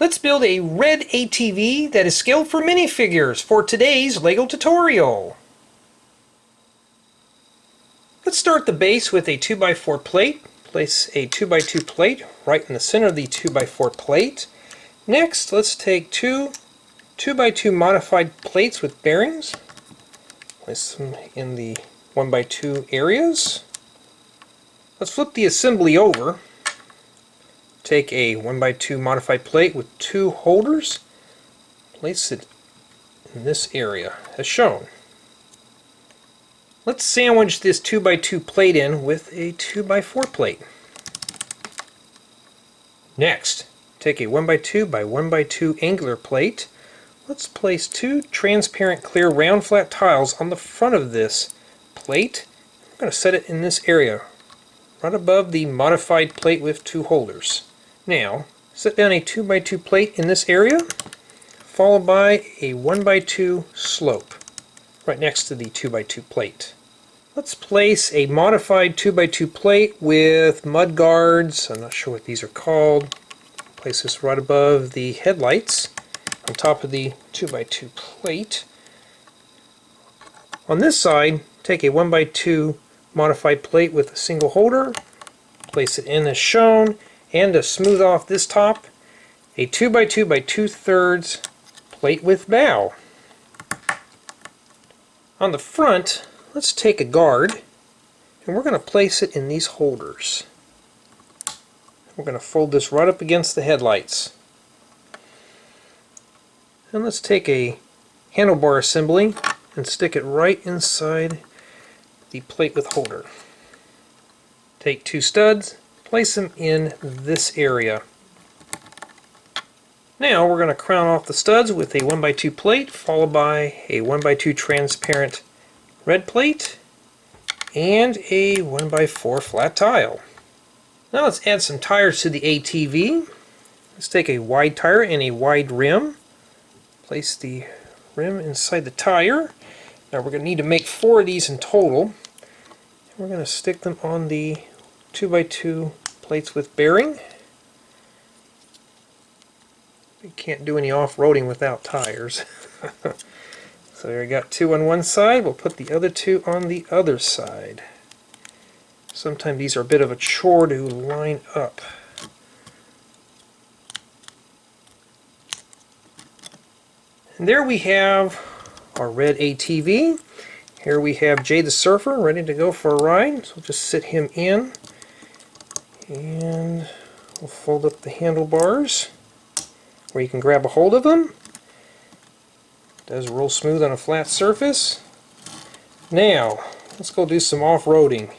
Let's build a red ATV that is scaled for minifigures for today's LEGO tutorial. Let's start the base with a 2x4 plate. Place a 2x2 plate right in the center of the 2x4 plate. Next, let's take two 2x2 modified plates with bearings. Place them in the 1x2 areas. Let's flip the assembly over. Take a 1x2 modified plate with two holders. Place it in this area as shown. Let's sandwich this 2x2 plate in with a 2x4 plate. Next, take a 1x2 by 1x2 angular plate. Let's place two transparent clear round flat tiles on the front of this plate. We're going to set it in this area, right above the modified plate with two holders. Now, set down a 2x2 plate in this area, followed by a 1x2 slope right next to the 2x2 plate. Let's place a modified 2x2 plate with mud guards. I'm not sure what these are called. Place this right above the headlights on top of the 2x2 plate. On this side, take a 1x2 modified plate with a single holder, place it in as shown, and to smooth off this top, a 2x2 by 2/3 plate with bow. On the front, let's take a guard, and we're going to place it in these holders. We're going to fold this right up against the headlights. And let's take a handlebar assembly and stick it right inside the plate with holder. Take two studs, place them in this area. Now we're going to crown off the studs with a 1x2 plate, followed by a 1x2 transparent red plate and a 1x4 flat tile. Now let's add some tires to the ATV. Let's take a wide tire and a wide rim. Place the rim inside the tire. Now we're going to need to make 4 of these in total. We're going to stick them on the 2x2 plates with bearing. We can't do any off-roading without tires. So we got 2 on one side, we'll put the other 2 on the other side. Sometimes these are a bit of a chore to line up. And there we have our red ATV. Here we have Jay the Surfer ready to go for a ride. So we'll just sit him in and we'll fold up the handlebars where you can grab a hold of them. Does roll smooth on a flat surface. Now, let's go do some off-roading.